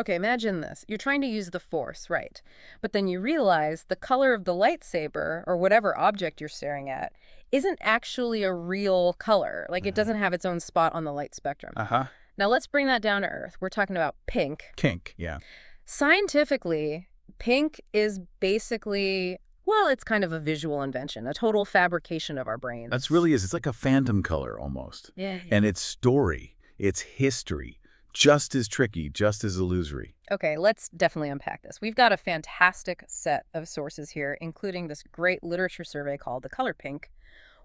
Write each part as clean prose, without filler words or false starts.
Okay, imagine this. You're trying to use the Force, right? But then you realize the color of the lightsaber, or whatever object you're staring at, isn't actually a real color. Like, it Mhm. doesn't have its own spot on the light spectrum. Uh-huh. Now, let's bring that down to Earth. We're talking about pink. Kink, yeah. Scientifically, pink is basically, well, it's kind of a visual invention, a total fabrication of our That's brains. really is. It's like a phantom color almost. Yeah. And its story, its history, just as tricky, just as illusory. Okay, let's definitely unpack this. We've got a fantastic set of sources here, including this great literature survey called The Color Pink: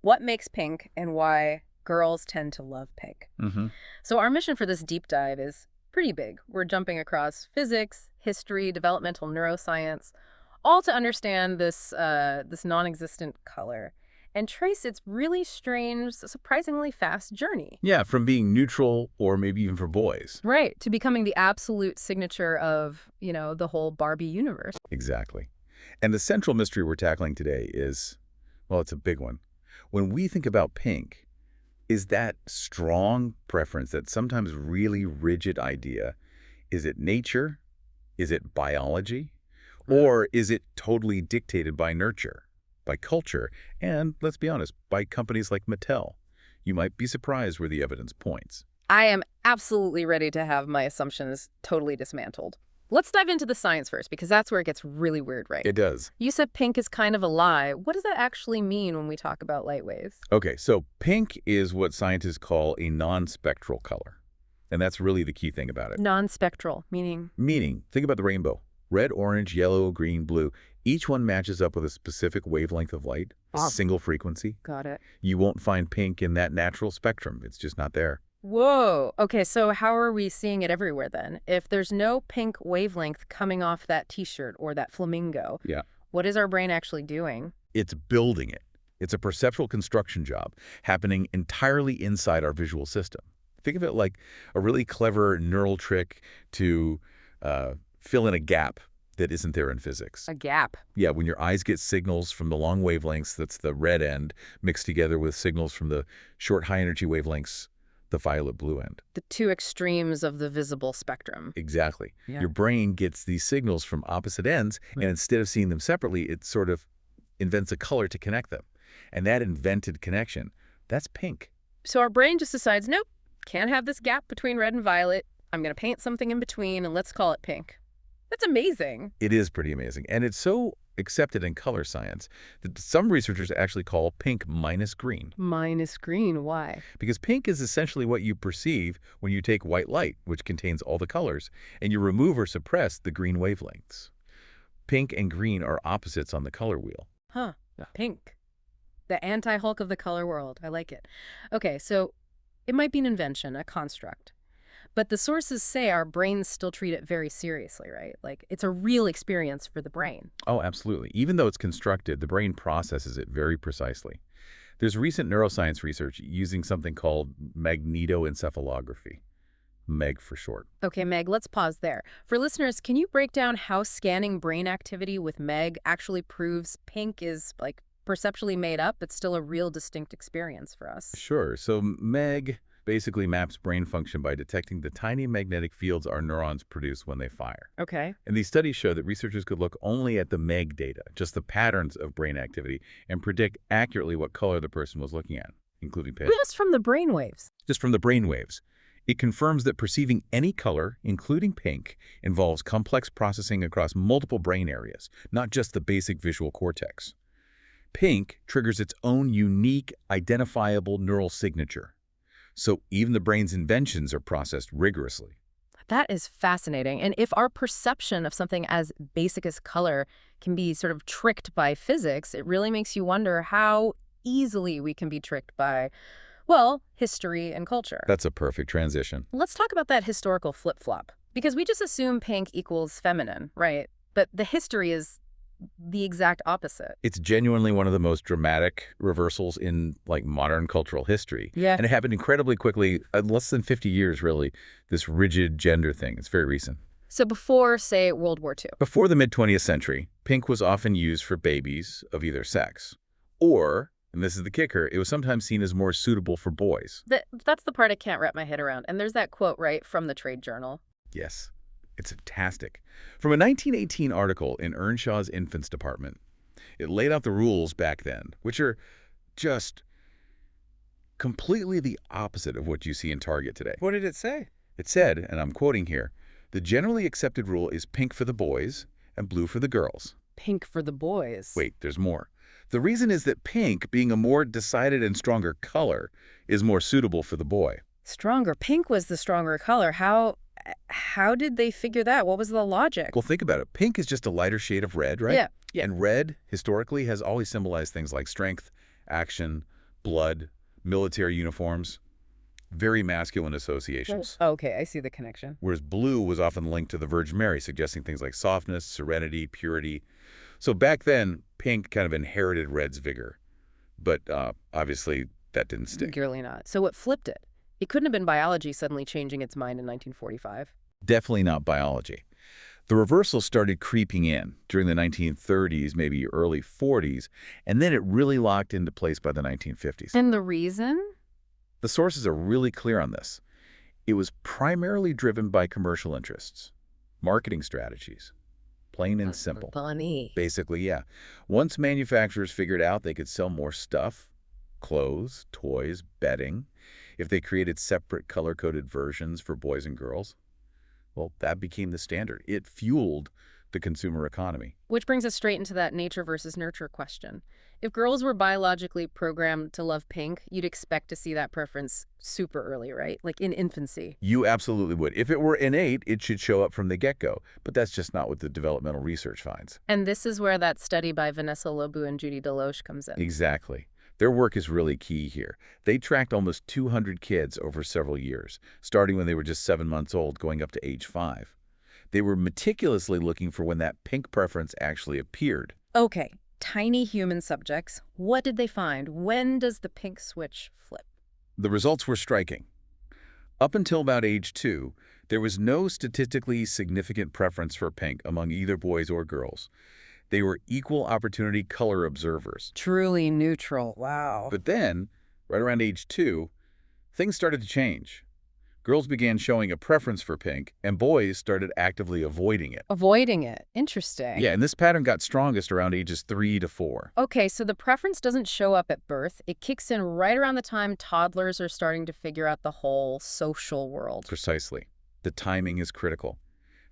What Makes Pink and Why Girls Tend to Love Pink. Mm-hmm. So our mission for this deep dive is pretty big. We're jumping across physics, history, developmental neuroscience, all to understand this non-existent color and trace its really strange, surprisingly fast journey. Yeah, from being neutral or maybe even for boys. Right, to becoming the absolute signature of, the whole Barbie universe. Exactly. And the central mystery we're tackling today is, well, it's a big one. When we think about pink, is that strong preference, that sometimes really rigid idea, is it nature? Is it biology? Or is it totally dictated by nurture, by culture, and, let's be honest, by companies like Mattel? You might be surprised where the evidence points. I am absolutely ready to have my assumptions totally dismantled. Let's dive into the science first, because that's where it gets really weird, right? It does. You said pink is kind of a lie. What does that actually mean when we talk about light waves? Okay, so pink is what scientists call a non-spectral color. And that's really the key thing about it. Non-spectral, meaning? Meaning, think about the rainbow. Red, orange, yellow, green, blue. Each one matches up with a specific wavelength of light, a Ah, single frequency. got it. You won't find pink in that natural spectrum. It's just not there. Whoa. Okay, so how are we seeing it everywhere then? If there's no pink wavelength coming off that t-shirt or that flamingo, Yeah. what is our brain actually doing? It's building it. It's a perceptual construction job happening entirely inside our visual system. Think of it like a really clever neural trick to fill in a gap that isn't there in physics. A gap. Yeah, when your eyes get signals from the long wavelengths, that's the red end, mixed together with signals from the short high-energy wavelengths, the violet-blue end. The two extremes of the visible spectrum. Exactly. Yeah. Your brain gets these signals from opposite ends, and instead of seeing them separately, it sort of invents a color to connect them. And that invented connection, that's pink. So our brain just decides, nope, can't have this gap between red and violet. I'm going to paint something in between and let's call it pink. That's amazing. It is pretty amazing. And it's so accepted in color science that some researchers actually call pink minus green. Minus green, why? Because pink is essentially what you perceive when you take white light, which contains all the colors, and you remove or suppress the green wavelengths. Pink and green are opposites on the color wheel. Huh, pink. The anti-Hulk of the color world. I like it. Okay, so it might be an invention, a construct. But the sources say our brains still treat it very seriously, right? Like, it's a real experience for the brain. Oh, absolutely. Even though it's constructed, the brain processes it very precisely. There's recent neuroscience research using something called magnetoencephalography, MEG for short. Okay, Meg, let's pause there. For listeners, can you break down how scanning brain activity with Meg actually proves pink is, like, perceptually made up, but still a real distinct experience for us? Sure. So MEG basically maps brain function by detecting the tiny magnetic fields our neurons produce when they fire. Okay. And these studies show that researchers could look only at the MEG data, just the patterns of brain activity, and predict accurately what color the person was looking at, including pitch. Just from the brain waves. Just from the brain waves. It confirms that perceiving any color, including pink, involves complex processing across multiple brain areas, not just the basic visual cortex. Pink triggers its own unique, identifiable neural signature. So even the brain's inventions are processed rigorously. That is fascinating. And if our perception of something as basic as color can be sort of tricked by physics, it really makes you wonder how easily we can be tricked by, well, history and culture. That's a perfect transition. Let's talk about that historical flip-flop. Because we just assume pink equals feminine, right? But the history is the exact opposite. It's genuinely one of the most dramatic reversals in modern cultural history. Yeah. And it happened incredibly quickly, less than 50 years really, this rigid gender thing. It's very recent. So before, say, World War II. Before the mid-20th century, pink was often used for babies of either sex. Or, and this is the kicker, it was sometimes seen as more suitable for boys. That's the part I can't wrap my head around. And there's that quote, right, from the Trade Journal. Yes. It's fantastic. From a 1918 article in Earnshaw's Infants Department, it laid out the rules back then, which are just completely the opposite of what you see in Target today. What did it say? It said, and I'm quoting here, "The generally accepted rule is pink for the boys and blue for the girls." Pink for the boys. Wait, there's more. The reason is that pink, being a more decided and stronger color, is more suitable for the boy. Stronger. Pink was the stronger color. How did they figure that? What was the logic? Well, think about it. Pink is just a lighter shade of red, right? Yeah. And red, historically, has always symbolized things like strength, action, blood, military uniforms. Very masculine associations. Okay, I see the connection. Whereas blue was often linked to the Virgin Mary, suggesting things like softness, serenity, purity. So back then, pink kind of inherited red's vigor. But obviously, that didn't stick. Clearly not. So what flipped it? It couldn't have been biology suddenly changing its mind in 1945. Definitely not biology. The reversal started creeping in during the 1930s, maybe early 40s, and then it really locked into place by the 1950s. And the reason? The sources are really clear on this. It was primarily driven by commercial interests, marketing strategies, plain and simple. Funny. Basically, yeah. Once manufacturers figured out they could sell more stuff, clothes, toys, bedding, if they created separate color-coded versions for boys and girls, well, that became the standard. It fueled the consumer economy. Which brings us straight into that nature versus nurture question. If girls were biologically programmed to love pink, you'd expect to see that preference super early, right? Like in infancy. You absolutely would. If it were innate, it should show up from the get-go. But that's just not what the developmental research finds. And this is where that study by Vanessa Lobu and Judy Deloche comes in. Exactly. Their work is really key here. They tracked almost 200 kids over several years, starting when they were just 7 months old, going up to age 5. They were meticulously looking for when that pink preference actually appeared. Okay, tiny human subjects. What did they find? When does the pink switch flip? The results were striking. Up until about age 2, there was no statistically significant preference for pink among either boys or girls. They were equal opportunity color observers. Truly neutral. Wow. But then, right around age 2, things started to change. Girls began showing a preference for pink, and boys started actively avoiding it. Avoiding it. Interesting. Yeah, and this pattern got strongest around ages 3 to 4. Okay, so the preference doesn't show up at birth. It kicks in right around the time toddlers are starting to figure out the whole social world. Precisely. The timing is critical.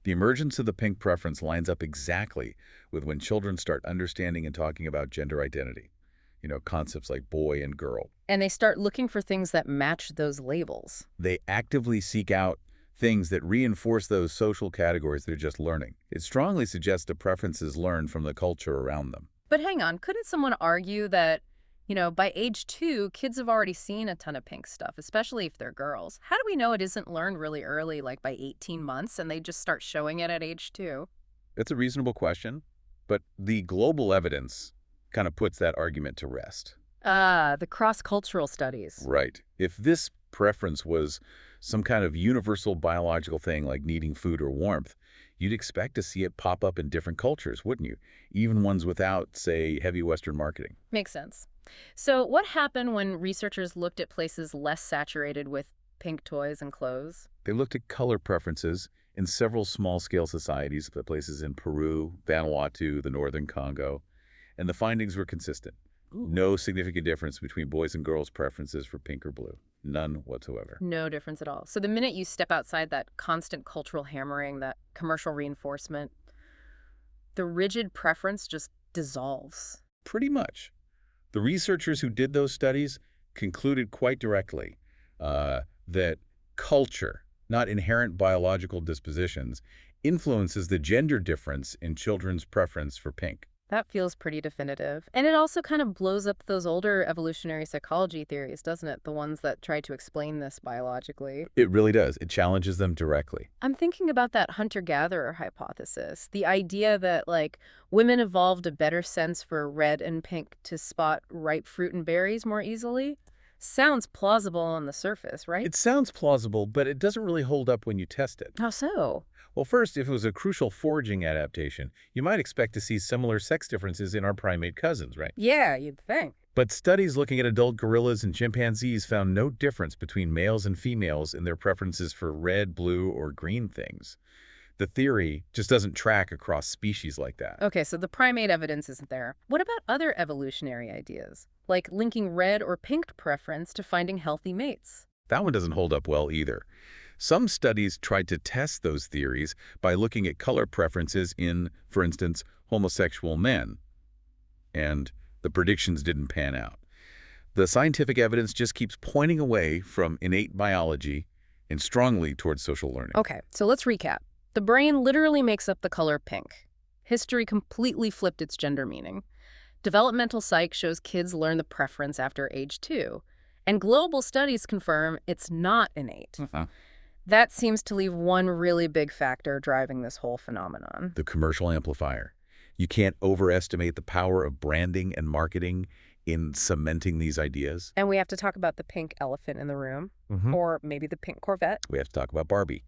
The emergence of the pink preference lines up exactly with when children start understanding and talking about gender identity. You know, concepts like boy and girl. And they start looking for things that match those labels. They actively seek out things that reinforce those social categories they're just learning. It strongly suggests the preferences learned from the culture around them. But hang on, couldn't someone argue that, by age 2, kids have already seen a ton of pink stuff, especially if they're girls? How do we know it isn't learned really early, like by 18 months, and they just start showing it at age 2? It's a reasonable question, but the global evidence kind of puts that argument to rest. The cross-cultural studies. Right. If this preference was some kind of universal biological thing like needing food or warmth, you'd expect to see it pop up in different cultures, wouldn't you? Even ones without, say, heavy Western marketing. Makes sense. So what happened when researchers looked at places less saturated with pink toys and clothes? They looked at color preferences in several small-scale societies, the places in Peru, Vanuatu, the northern Congo, and the findings were consistent. Ooh. No significant difference between boys' and girls' preferences for pink or blue. None whatsoever. No difference at all. So the minute you step outside that constant cultural hammering, that commercial reinforcement, the rigid preference just dissolves. Pretty much. The researchers who did those studies concluded quite directly that culture, not inherent biological dispositions, influences the gender difference in children's preference for pink. That feels pretty definitive. And it also kind of blows up those older evolutionary psychology theories, doesn't it? The ones that try to explain this biologically. It really does. It challenges them directly. I'm thinking about that hunter-gatherer hypothesis. The idea that, women evolved a better sense for red and pink to spot ripe fruit and berries more easily. Sounds plausible on the surface, right? It sounds plausible, but it doesn't really hold up when you test it. How so? Well, first, if it was a crucial foraging adaptation, you might expect to see similar sex differences in our primate cousins, right? Yeah, you'd think. But studies looking at adult gorillas and chimpanzees found no difference between males and females in their preferences for red, blue, or green things. The theory just doesn't track across species like that. Okay, so the primate evidence isn't there. What about other evolutionary ideas, like linking red or pink preference to finding healthy mates? That one doesn't hold up well either. Some studies tried to test those theories by looking at color preferences in, for instance, homosexual men, and the predictions didn't pan out. The scientific evidence just keeps pointing away from innate biology and strongly towards social learning. Okay, so let's recap. The brain literally makes up the color pink. History completely flipped its gender meaning. Developmental psych shows kids learn the preference after age 2. And global studies confirm it's not innate. That seems to leave one really big factor driving this whole phenomenon. The commercial amplifier. You can't overestimate the power of branding and marketing in cementing these ideas. And we have to talk about the pink elephant in the room, or maybe the pink Corvette. We have to talk about Barbie.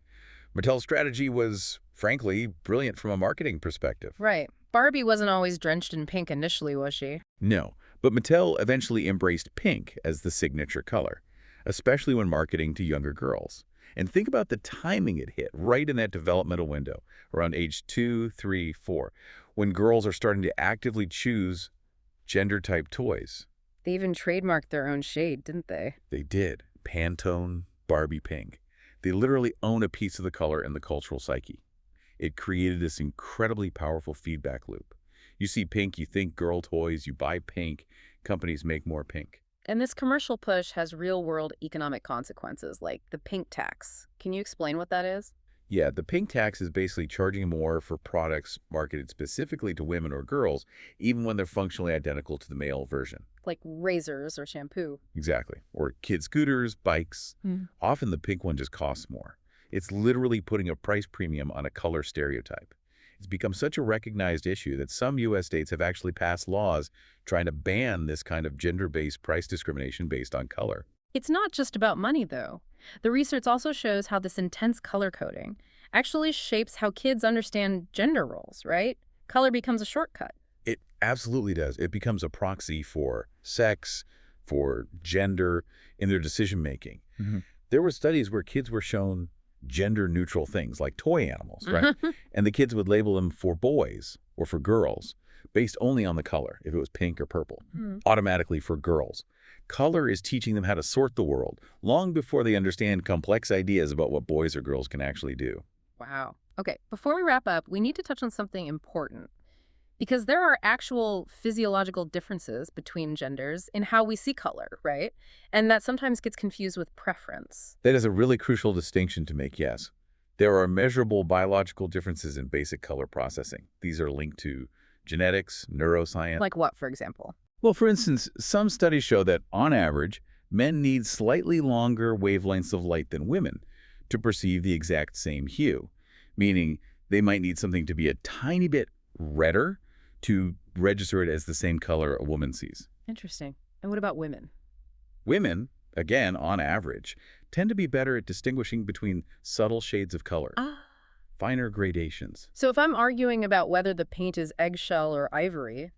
Mattel's strategy was, frankly, brilliant from a marketing perspective. Right. Barbie wasn't always drenched in pink initially, was she? No, but Mattel eventually embraced pink as the signature color, especially when marketing to younger girls. And think about the timing it hit right in that developmental window, around age 2, 3, 4, when girls are starting to actively choose gender-type toys. They even trademarked their own shade, didn't they? They did. Pantone, Barbie pink. They literally own a piece of the color in the cultural psyche. It created this incredibly powerful feedback loop. You see pink, you think girl toys, you buy pink, companies make more pink. And this commercial push has real-world economic consequences, like the pink tax. Can you explain what that is? Yeah, the pink tax is basically charging more for products marketed specifically to women or girls, even when they're functionally identical to the male version. Like razors or shampoo. Exactly. Or kid scooters, bikes. Often the pink one just costs more. It's literally putting a price premium on a color stereotype. It's become such a recognized issue that some U.S. states have actually passed laws trying to ban this kind of gender-based price discrimination based on color. It's not just about money, though. The research also shows how this intense color coding actually shapes how kids understand gender roles, right? Color becomes a shortcut. It absolutely does. It becomes a proxy for sex, for gender, in their decision-making. There were studies where kids were shown gender-neutral things like toy animals, right? And the kids would label them for boys or for girls based only on the color, if it was pink or purple, automatically for girls. Color is teaching them how to sort the world long before they understand complex ideas about what boys or girls can actually do. Wow. Okay, before we wrap up, we need to touch on something important. Because there are actual physiological differences between genders in how we see color, right? And that sometimes gets confused with preference. That is a really crucial distinction to make, yes. There are measurable biological differences in basic color processing. These are linked to genetics, neuroscience. Like what, for example? Well, for instance, some studies show that, on average, men need slightly longer wavelengths of light than women to perceive the exact same hue, meaning they might need something to be a tiny bit redder to register it as the same color a woman sees. Interesting. And what about women? Women, again, on average, tend to be better at distinguishing between subtle shades of color, finer gradations. So if I'm arguing about whether the paint is eggshell or ivory,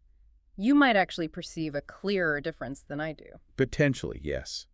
you might actually perceive a clearer difference than I do. Potentially, yes.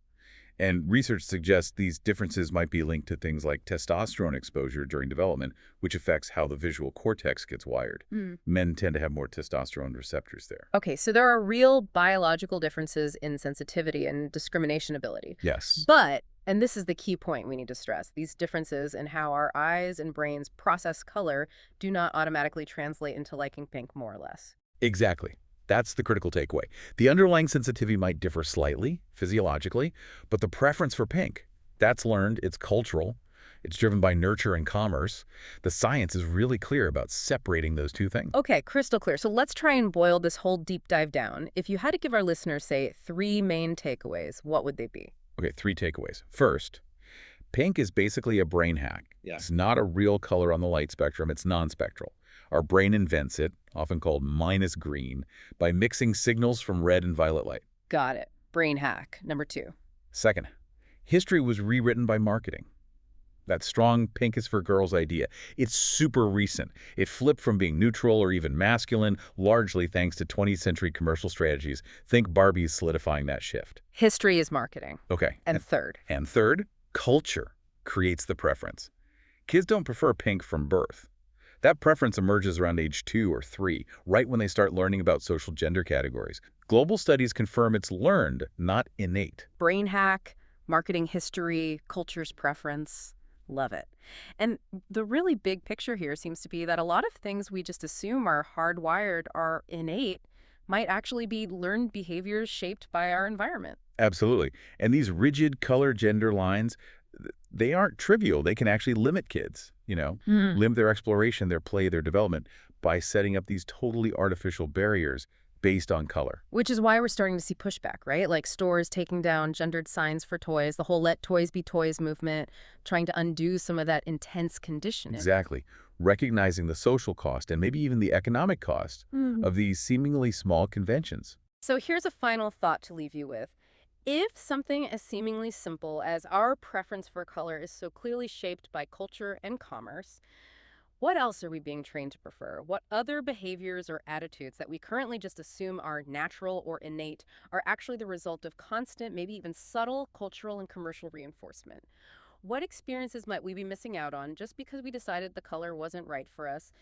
And research suggests these differences might be linked to things like testosterone exposure during development, which affects how the visual cortex gets wired. Men tend to have more testosterone receptors there. Okay, so there are real biological differences in sensitivity and discrimination ability. Yes. But, and this is the key point we need to stress, these differences in how our eyes and brains process color do not automatically translate into liking pink more or less. Exactly. That's the critical takeaway. The underlying sensitivity might differ slightly, physiologically, but the preference for pink, that's learned, it's cultural, it's driven by nurture and commerce. The science is really clear about separating those two things. Okay, crystal clear. So let's try and boil this whole deep dive down. If you had to give our listeners, say, 3 main takeaways, what would they be? Okay, 3 takeaways. First, pink is basically a brain hack. It's not a real color on the light spectrum, it's non-spectral. Our brain invents it, often called minus green, by mixing signals from red and violet light. Got it. Brain hack. Number 2. Second, history was rewritten by marketing. That strong pink is for girls idea. It's super recent. It flipped from being neutral or even masculine, largely thanks to 20th century commercial strategies. Think Barbie's solidifying that shift. History is marketing. Okay. And third? And third, culture creates the preference. Kids don't prefer pink from birth. That preference emerges around age 2 or 3, right when they start learning about social gender categories. Global studies confirm it's learned, not innate. Brain hack, marketing history, culture's preference. Love it. And the really big picture here seems to be that a lot of things we just assume are hardwired, are innate, might actually be learned behaviors shaped by our environment. Absolutely. And these rigid color gender lines, they aren't trivial. They can actually limit kids, limit their exploration, their play, their development by setting up these totally artificial barriers based on color. Which is why we're starting to see pushback, right? Like stores taking down gendered signs for toys, the whole Let Toys Be Toys movement, trying to undo some of that intense conditioning. Exactly. Recognizing the social cost and maybe even the economic cost of these seemingly small conventions. So here's a final thought to leave you with. If something as seemingly simple as our preference for color is so clearly shaped by culture and commerce, what else are we being trained to prefer? What other behaviors or attitudes that we currently just assume are natural or innate are actually the result of constant, maybe even subtle cultural and commercial reinforcement? What experiences might we be missing out on just because we decided the color wasn't right for us?